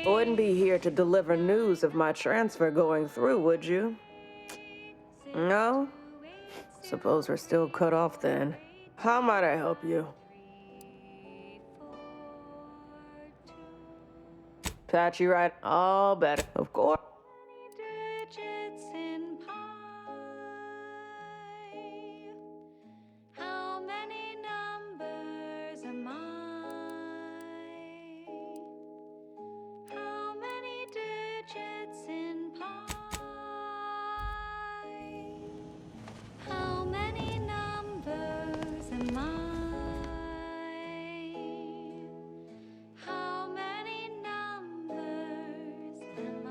Wouldn't be here to deliver news of my transfer going through, would you? No? Suppose we're still cut off then. How might I help you? Patch you right? All better, of course. How many numbers am I? How many digits in pi? How many numbers am I? How many numbers am I?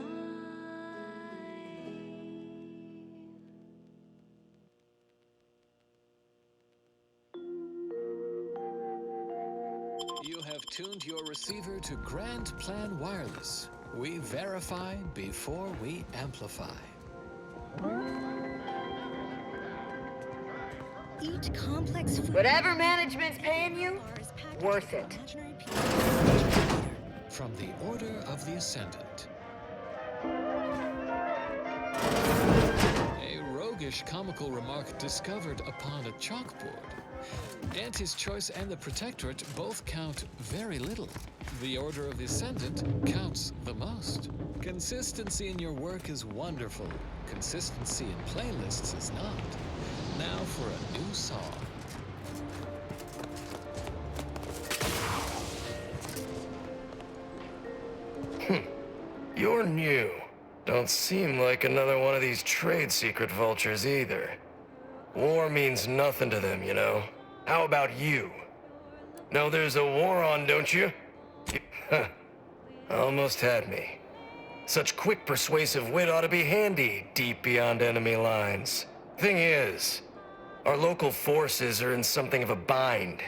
You have tuned your receiver to Grand Plan Wireless. We verify before we amplify. Each complex Whatever management's paying you, worth it. From the Order of the Ascendant. A roguish comical remark discovered upon a chalkboard. Dante's Choice and the Protectorate both count very little. The Order of the Ascendant counts the most. Consistency in your work is wonderful. Consistency in playlists is not. Now for a new song. You're new. Don't seem like another one of these trade secret vultures either. War means nothing to them, you know. How about you? Know there's a war on, don't you? Almost had me. Such quick persuasive wit ought to be handy deep beyond enemy lines. Thing is, our local forces are in something of a bind.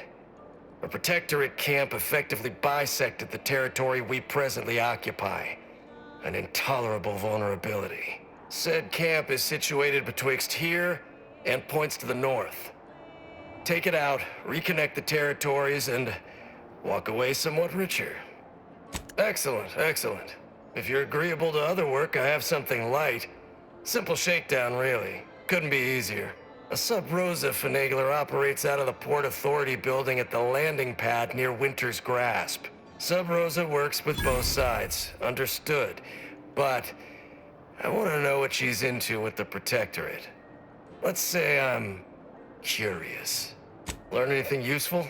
A protectorate camp effectively bisected the territory we presently occupy. An intolerable vulnerability. Said camp is situated betwixt here and points to the north. Take it out, reconnect the territories, and walk away somewhat richer. Excellent, excellent. If you're agreeable to other work, I have something light. Simple shakedown, really. Couldn't be easier. A Sub-Rosa finagler operates out of the Port Authority building at the landing pad near Winter's Grasp. Sub-Rosa works with both sides, understood. But I want to know what she's into with the Protectorate. Let's say I'm curious. Learn anything useful?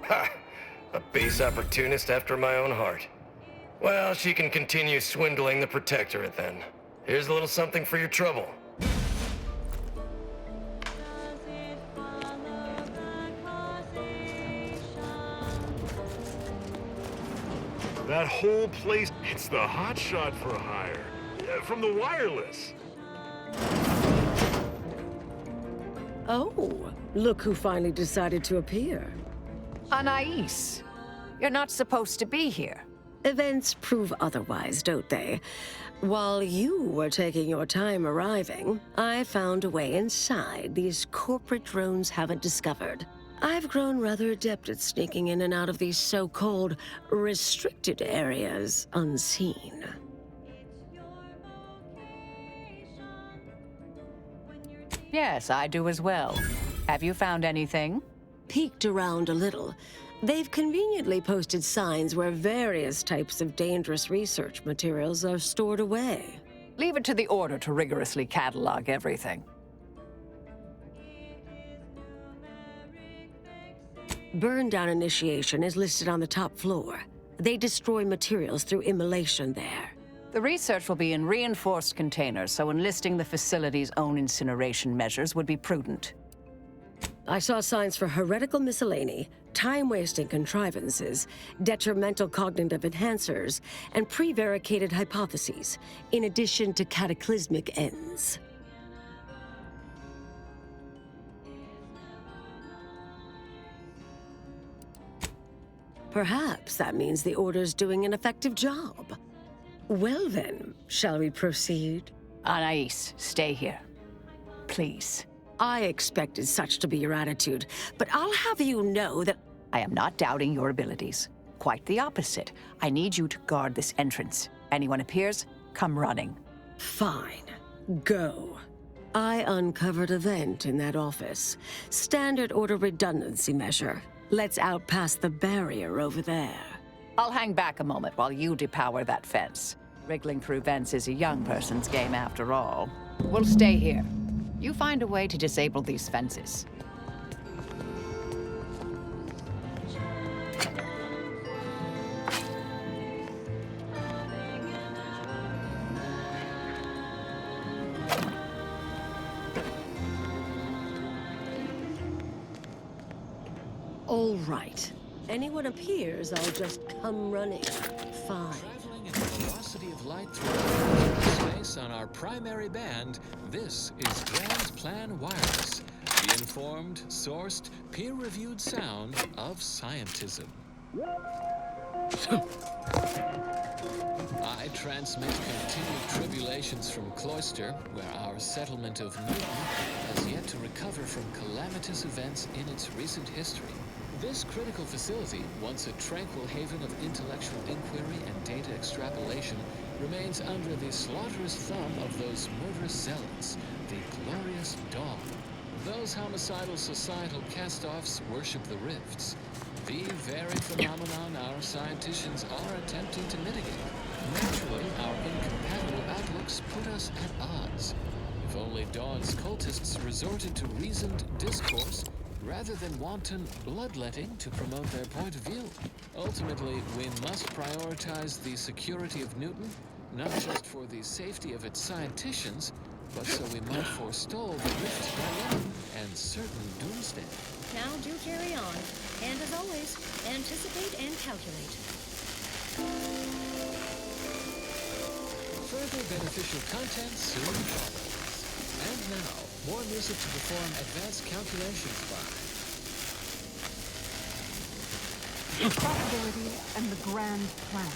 Ha! A base opportunist after my own heart. Well, she can continue swindling the Protectorate then. Here's a little something for your trouble. That whole place, it's the hotshot for hire. From the wireless. Oh, look who finally decided to appear. Anais, you're not supposed to be here. Events prove otherwise, don't they? While you were taking your time arriving, I found a way inside these corporate drones haven't discovered. I've grown rather adept at sneaking in and out of these so-called restricted areas unseen. Yes, I do as well. Have you found anything? Peeked around a little. They've conveniently posted signs where various types of dangerous research materials are stored away. Leave it to the Order to rigorously catalog everything. Burn down initiation is listed on the top floor. They destroy materials through immolation there. The research will be in reinforced containers, so enlisting the facility's own incineration measures would be prudent. I saw signs for heretical miscellany, time-wasting contrivances, detrimental cognitive enhancers, and prevaricated hypotheses, in addition to cataclysmic ends. Perhaps that means the Order's doing an effective job. Well then, Shall we proceed? Anais, stay here. Please. I expected such to be your attitude, but I'll have you know that I am not doubting your abilities. Quite the opposite. I need you to guard this entrance. Anyone appears, come running. fine. Go. I uncovered a vent in that office. Standard order redundancy measure. Let's out past the barrier over there. I'll hang back a moment while you depower that fence. Wriggling through vents is a young person's game after all. We'll stay here. You find a way to disable these fences. All right. Anyone appears, I'll just come running. Fine. Traveling at the velocity of light through space on our primary band, this is Grand Plan Wireless, the informed, sourced, peer-reviewed sound of scientism. I transmit continued tribulations from Cloister, where our settlement of Newton has yet to recover from calamitous events in its recent history. This critical facility, once a tranquil haven of intellectual inquiry and data extrapolation, remains under the slaughterous thumb of those murderous zealots, the glorious dawn. Those homicidal societal cast-offs worship the rifts, the very phenomenon our scienticians are attempting to mitigate. Naturally, our incompatible outlooks put us at odds. If only Dawn's cultists resorted to reasoned discourse, rather than wanton bloodletting to promote their point of view. Ultimately, we must prioritize the security of Newton, not just for the safety of its scienticians, but so we might forestall the rift dilemma and certain doomsday. Now do carry on. And as always, anticipate and calculate. Further beneficial content soon follows. And now, more music to perform advanced calculations by. Probability and the grand plan.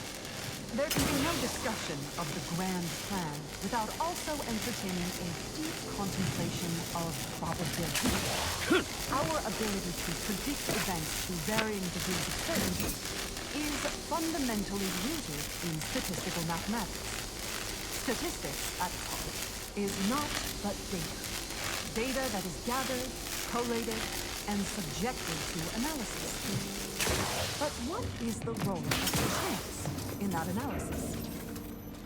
There can be no discussion of the grand plan without also entertaining a deep contemplation of probability. Our ability to predict events to varying degrees of certainty is fundamentally rooted in statistical mathematics. Statistics, at heart, is not but data. Data that is gathered, collated, and subjected to analysis. But what is the role of chance in that analysis?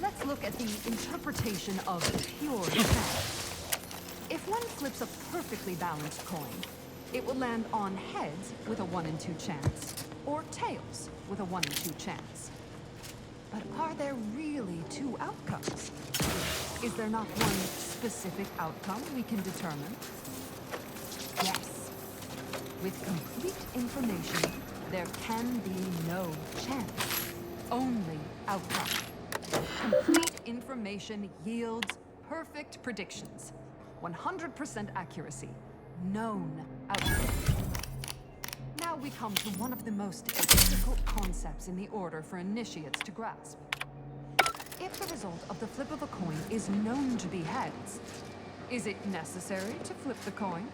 Let's look at the interpretation of pure chance. If one flips a perfectly balanced coin, it will land on heads with a 1 in 2 chance, or tails with a 1 in 2 chance. But are there really 2 outcomes? Is there not one specific outcome we can determine? Yes. With complete information, there can be no chance. Only outcome. Complete information yields perfect predictions. 100% accuracy. Known outcome. Now we come to one of the most difficult concepts in the order for initiates to grasp. If the result of the flip of a coin is known to be heads, is it necessary to flip the coin?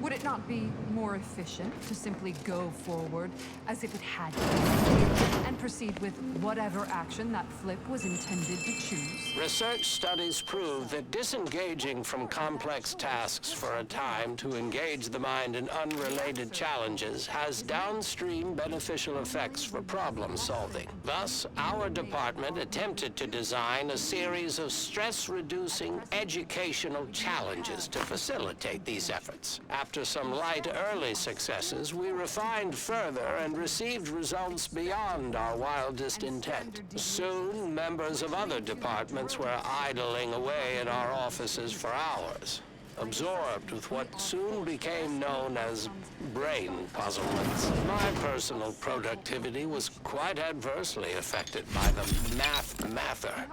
Would it not be more efficient to simply go forward as if it had been and proceed with whatever action that flip was intended to choose? Research studies prove that disengaging from complex tasks for a time to engage the mind in unrelated challenges has downstream beneficial effects for problem solving. Thus, our department attempted to design a series of stress-reducing educational challenges to facilitate these efforts. After some light early successes, we refined further and received results beyond our wildest intent. Soon, members of other departments were idling away in our offices for hours, absorbed with what soon became known as brain puzzlements. My personal productivity was quite adversely affected by the mather.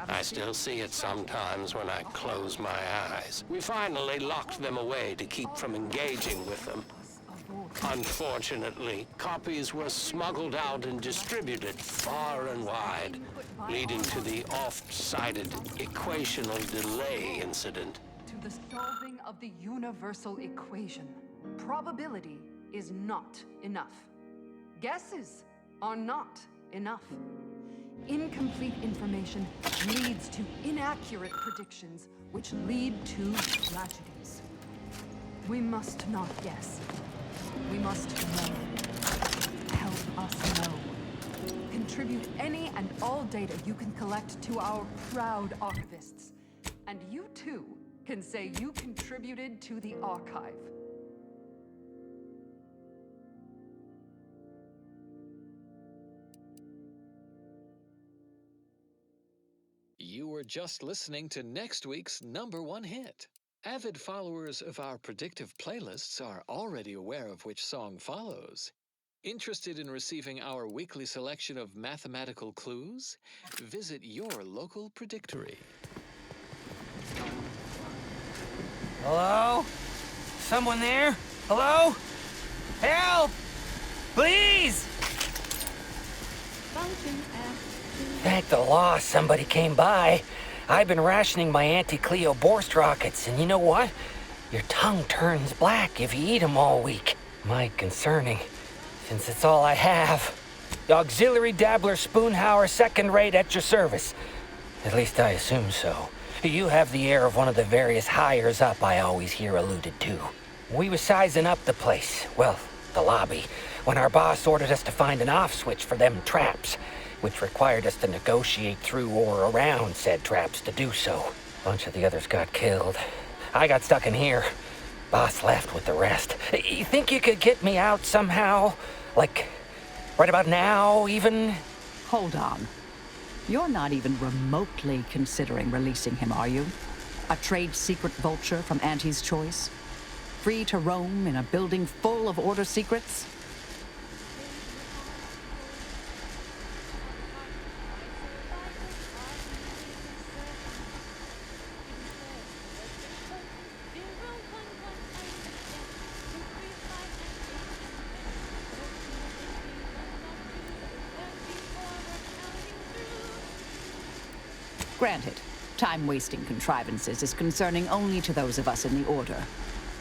I still see it sometimes when I close my eyes. We finally locked them away to keep from engaging with them. Unfortunately, copies were smuggled out and distributed far and wide, leading to the oft-cited equational delay incident. To the solving of the universal equation, probability is not enough. Guesses are not enough. Incomplete information leads to inaccurate predictions, which lead to tragedies. We must not guess. We must know. Help us know. Contribute any and all data you can collect to our proud archivists. And you too can say you contributed to the archive. You were just listening to next week's #1 hit. Avid followers of our predictive playlists are already aware of which song follows. Interested in receiving our weekly selection of mathematical clues? Visit your local predictory. Hello? Someone there? Hello? Help! Please! Thank the law somebody came by. I've been rationing my anti-Cleo Borst rockets, and you know what? Your tongue turns black if you eat them all week. Might concerning, since it's all I have. Auxiliary Dabbler Spoonhauer, second rate at your service. At least I assume so. You have the air of one of the various hires up I always hear alluded to. We was sizing up the place, well, the lobby, when our boss ordered us to find an off switch for them traps, which required us to negotiate through or around said traps to do so. Bunch of the others got killed. I got stuck in here. Boss left with the rest. You think you could get me out somehow? Like, right about now, even? Hold on. You're not even remotely considering releasing him, are you? A trade secret vulture from Auntie's choice? Free to roam in a building full of order secrets? Granted, time-wasting contrivances is concerning only to those of us in the Order.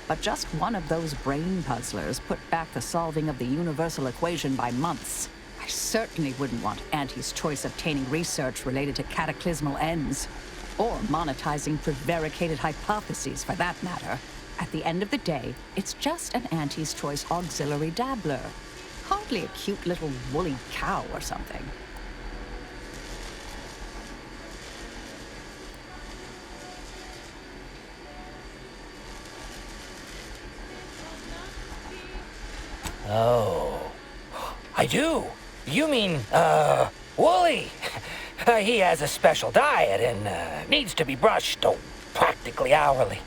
But just one of those brain puzzlers put back the solving of the universal equation by months. I certainly wouldn't want Auntie's choice obtaining research related to cataclysmal ends. Or monetizing prevaricated hypotheses, for that matter. At the end of the day, it's just an Auntie's choice auxiliary dabbler. Hardly a cute little woolly cow or something. Oh, I do. You mean, Wooly. He has a special diet and needs to be brushed, practically hourly.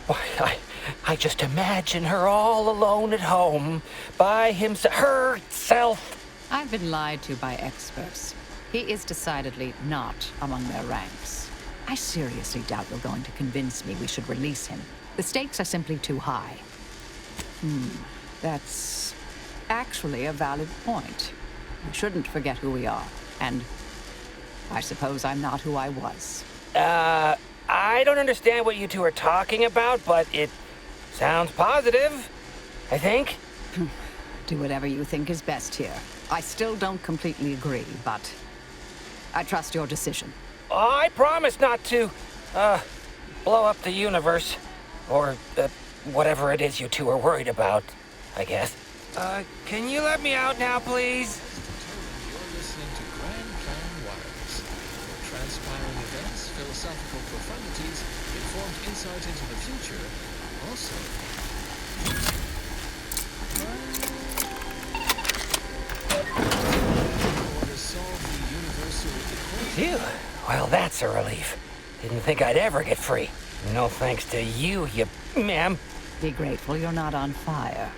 Why, I just imagine her all alone at home, by herself. I've been lied to by experts. He is decidedly not among their ranks. I seriously doubt you're going to convince me we should release him. The stakes are simply too high. That's actually a valid point. We shouldn't forget who we are, and I suppose I'm not who I was. I don't understand what you two are talking about, but it sounds positive, I think. Do whatever you think is best here. I still don't completely agree, but I trust your decision. I promise not to, blow up the universe, or, whatever it is you two are worried about, I guess. Can you let me out now, please? You're listening to Grand Plan Wireless. For transpiring events, philosophical profundities, informed insight into the future, also. Order solve the universal equation. Phew. Well, that's a relief. Didn't think I'd ever get free. No thanks to you, ma'am. Be grateful you're not on fire.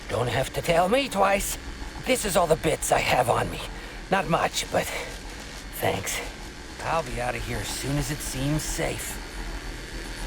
Don't have to tell me twice. This is all the bits I have on me. Not much, but thanks. I'll be out of here as soon as it seems safe.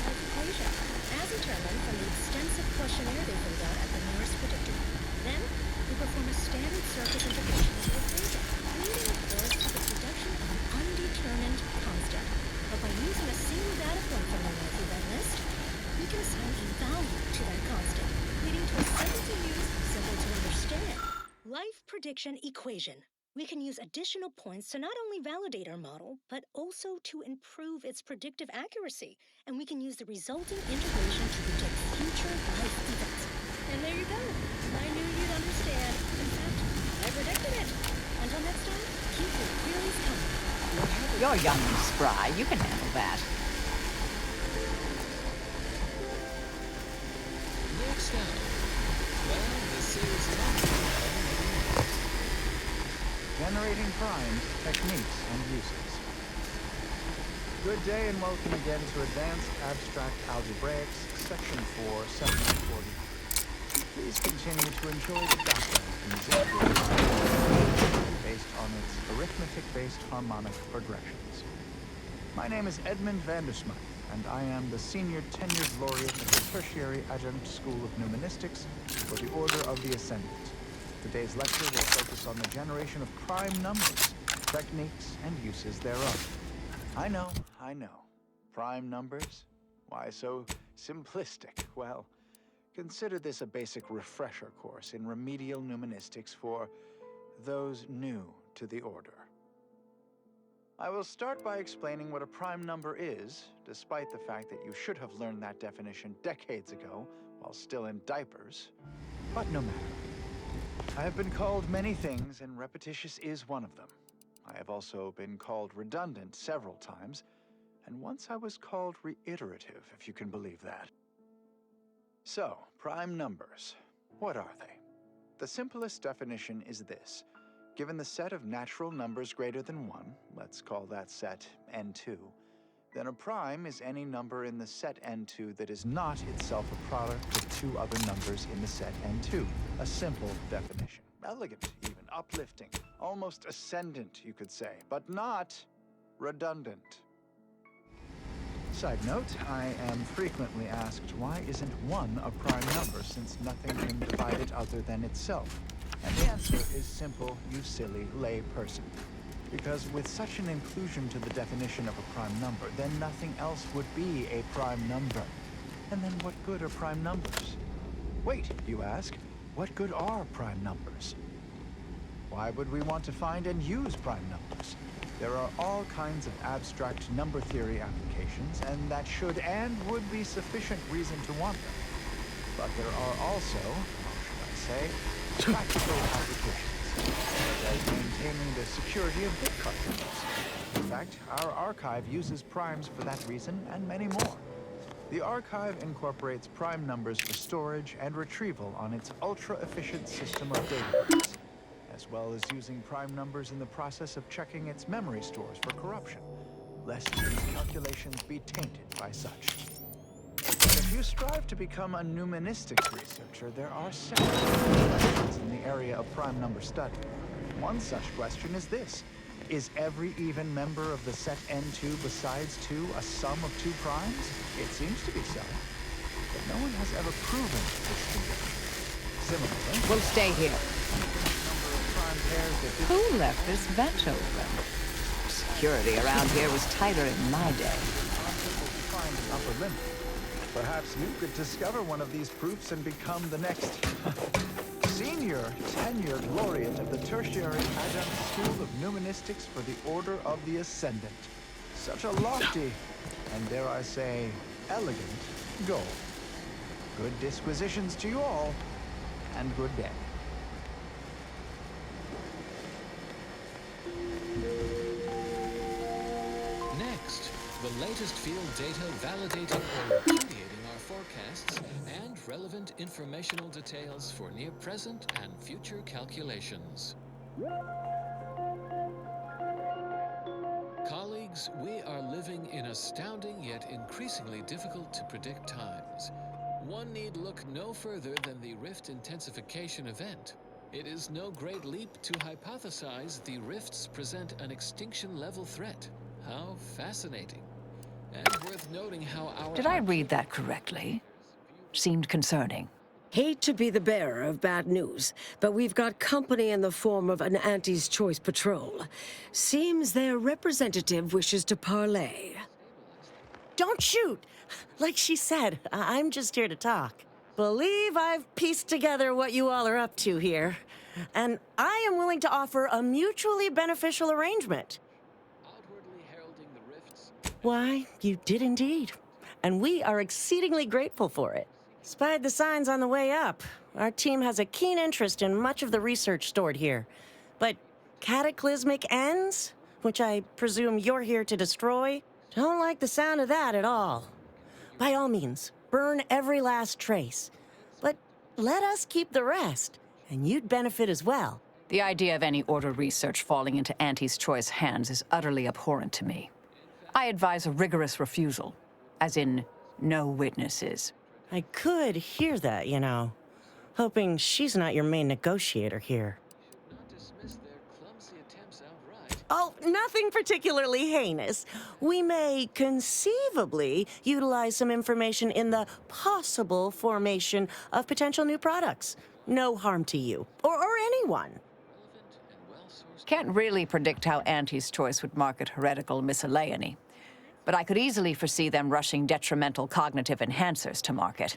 Equation, as determined from the extensive questionnaire they filled out at the nearest predictor. Then, we perform a standard surface integration of the equation, leading, of course, to the production of an undetermined constant. But by using a single data point from the life event list, we can assign a value to that constant, leading to a simple to use, simple to understand life prediction equation. We can use additional points to not only validate our model, but also to improve its predictive accuracy. And we can use the resulting integration to predict future life events. And there you go. I knew you'd understand. In fact, I predicted it. Until next time, keep your queries coming. You're young and spry. You can handle that. Next up, well, the series Generating primes, techniques, and uses. Good day and welcome again to Advanced Abstract Algebraics, Section 4, Section 40. Please continue to enjoy the background music based on its arithmetic-based harmonic progressions. My name is Edmund Vandersmith, and I am the Senior Tenured Laureate of the Tertiary Adjunct School of Numismatics for the Order of the Ascendant. Today's lecture will focus on the generation of prime numbers, techniques, and uses thereof. I know. Prime numbers? Why so simplistic? Well, consider this a basic refresher course in remedial numismatics for those new to the Order. I will start by explaining what a prime number is, despite the fact that you should have learned that definition decades ago while still in diapers. But no matter. I have been called many things, and repetitious is one of them. I have also been called redundant several times, and once I was called reiterative, if you can believe that. So, prime numbers. What are they? The simplest definition is this. Given the set of natural numbers greater than 1, let's call that set n2, then a prime is any number in the set n2 that is not itself a product of two other numbers in the set n2. A simple definition. Elegant, even uplifting, almost ascendant, you could say, but not redundant. Side note, I am frequently asked, why isn't 1 a prime number since nothing can divide it other than itself? And the answer is simple, you silly lay person. Because with such an inclusion to the definition of a prime number, then nothing else would be a prime number. And then what good are prime numbers? Wait, you ask, what good are prime numbers? Why would we want to find and use prime numbers? There are all kinds of abstract number theory applications, and that should and would be sufficient reason to want them. But there are also, how should I say, practical applications, such as maintaining the security of bit cartridges. In fact, our archive uses primes for that reason and many more. The archive incorporates prime numbers for storage and retrieval on its ultra-efficient system of databases, as well as using prime numbers in the process of checking its memory stores for corruption, lest these calculations be tainted by such. If you strive to become a numismatics researcher, there are several questions in the area of prime number study. One such question is this. Is every even member of the set n2 besides 2 a sum of 2 primes? It seems to be so. But no one has ever proven this condition. Similarly, We'll stay here. number of prime pairs that Who left this vent open? Security around here was tighter in my day. impossible to find an upper limit. Perhaps you could discover one of these proofs and become the next Senior Tenured Laureate of the Tertiary Adjunct School of Numismatics for the Order of the Ascendant. Such a lofty, and dare I say, elegant goal. Good disquisitions to you all, and good day. Next, the latest field data validating or repudiating our forecasts and relevant informational details for near present and future calculations. Colleagues, we are living in astounding yet increasingly difficult to predict times. One need look no further than the rift intensification event, It is no great leap to hypothesize the rifts present an extinction-level threat. How fascinating. And worth noting how our... Did I read that correctly? Seemed concerning. Hate to be the bearer of bad news, but we've got company in the form of an Auntie's Choice patrol. Seems their representative wishes to parley. Don't shoot! Like she said, I'm just here to talk. Believe I've pieced together what you all are up to here. And I am willing to offer a mutually beneficial arrangement. Outwardly heralding the rifts. Why, you did indeed. And we are exceedingly grateful for it. Spied the signs on the way up. Our team has a keen interest in much of the research stored here. But cataclysmic ends, which I presume you're here to destroy, don't like the sound of that at all. By all means, burn every last trace. But let us keep the rest, and you'd benefit as well. The idea of any Order research falling into Auntie's Choice hands is utterly abhorrent to me. I advise a rigorous refusal, as in no witnesses. I could hear that, you know. Hoping she's not your main negotiator here. Not dismiss their clumsy attempts outright. Oh, nothing particularly heinous. We may conceivably utilize some information in the possible formation of potential new products. No harm to you, or anyone. Can't really predict how Auntie's Choice would market heretical miscellany. But I could easily foresee them rushing detrimental cognitive enhancers to market.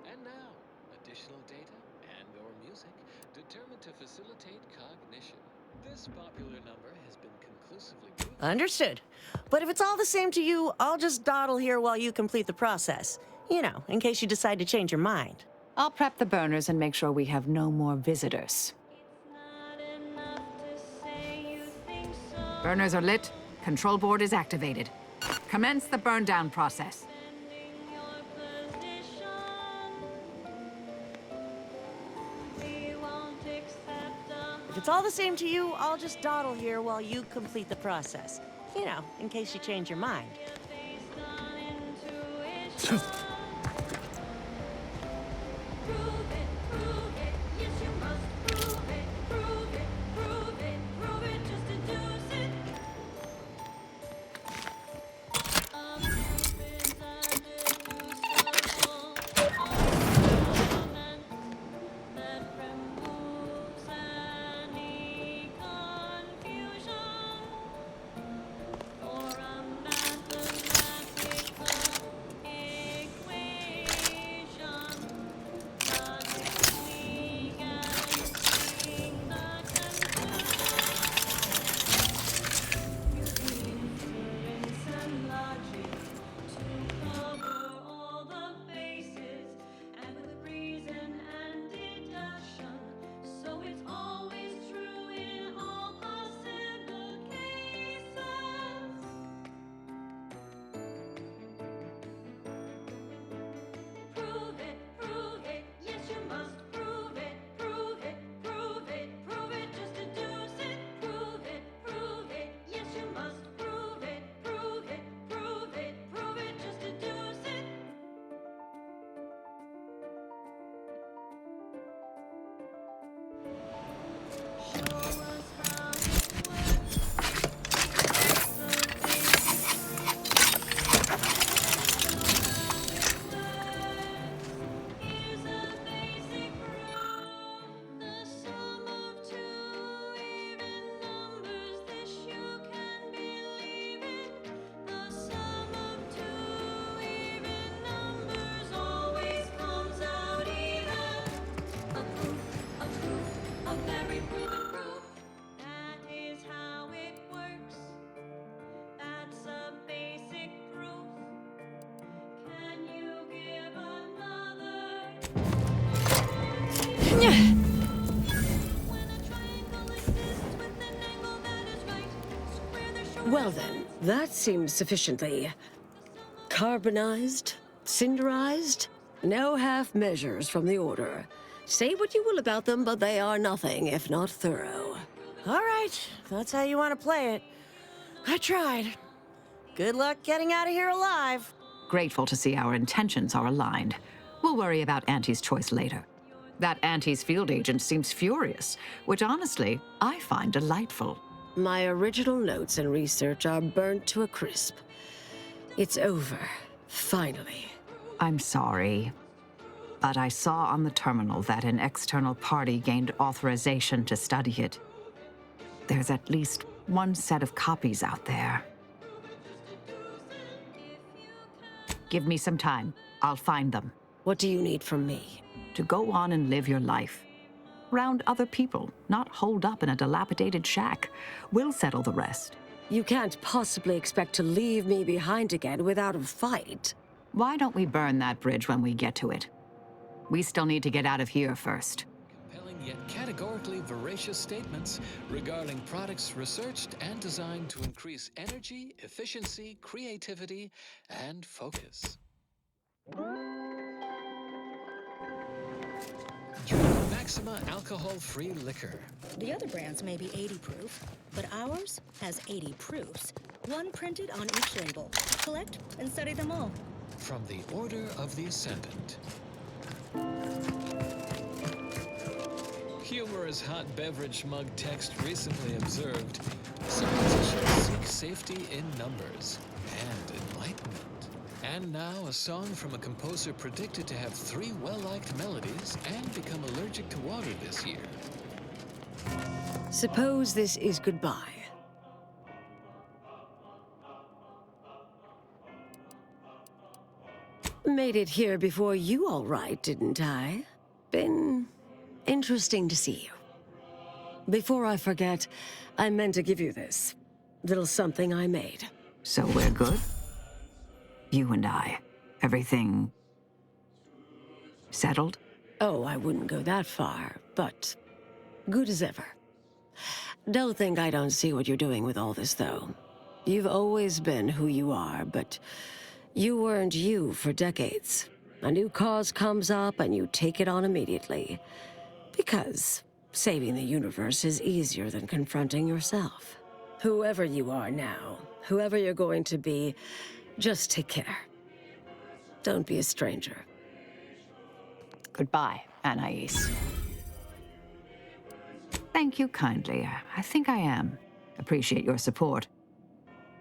And now, additional data and/or music determined to facilitate cognition. This popular number has been conclusively proven. Understood. But if it's all the same to you, I'll just dawdle here while you complete the process. You know, in case you decide to change your mind. I'll prep the burners and make sure we have no more visitors. Burners are lit. Control board is activated. Commence the burn down process. If it's all the same to you, I'll just dawdle here while you complete the process. You know, in case you change your mind. Well then, that seems sufficiently carbonized, cinderized. No half measures from the Order. Say what you will about them, but they are nothing if not thorough. All right, if that's how you want to play it. I tried. Good luck getting out of here alive. Grateful to see our intentions are aligned. We'll worry about Auntie's choice later. That Auntie's field agent seems furious, which honestly, I find delightful. My original notes and research are burnt to a crisp. It's over, finally. I'm sorry, but I saw on the terminal that an external party gained authorization to study it. There's at least one set of copies out there. Give me some time. I'll find them. What do you need from me? To go on and live your life. Around other people, not holed up in a dilapidated shack. We'll settle the rest. You can't possibly expect to leave me behind again without a fight. Why don't we burn that bridge when we get to it? We still need to get out of here first. Compelling yet categorically veracious statements regarding products researched and designed to increase energy, efficiency, creativity, and focus. Drink Maxima alcohol-free liquor. The other brands may be 80 proof, but ours has 80 proofs. One printed on each label. Collect and study them all. From the Order of the Ascendant. Humorous hot beverage mug text recently observed, some musicians seek safety in numbers and enlightenment. And now a song from a composer predicted to have 3 well-liked melodies and become allergic to water this year. Suppose this is goodbye. Made it here before you all right, didn't I? Been interesting to see you. Before I forget, I meant to give you this. Little something I made. So we're good? You and I. Everything settled? Oh, I wouldn't go that far, but good as ever. Don't think I don't see what you're doing with all this, though. You've always been who you are, but you weren't you for decades. A new cause comes up and you take it on immediately. Because saving the universe is easier than confronting yourself. Whoever you are now, whoever you're going to be, just take care. Don't be a stranger. Goodbye, Anais. Thank you kindly. I think I am. Appreciate your support.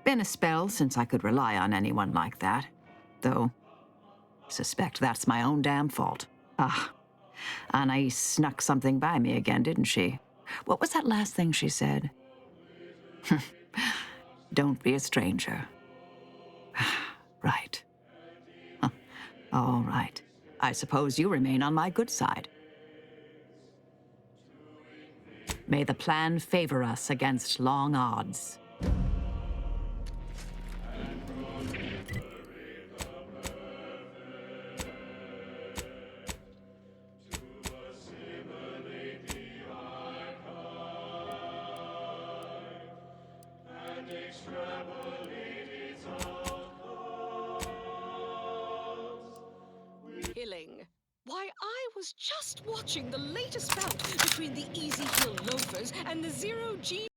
Been a spell since I could rely on anyone like that. Though, suspect that's my own damn fault. Ah, Anais snuck something by me again, didn't she? What was that last thing she said? Don't be a stranger. Right. Huh. All right. I suppose you remain on my good side. May the plan favor us against long odds. Why, I was just watching the latest bout between the Easy Hill Loafers and the Zero G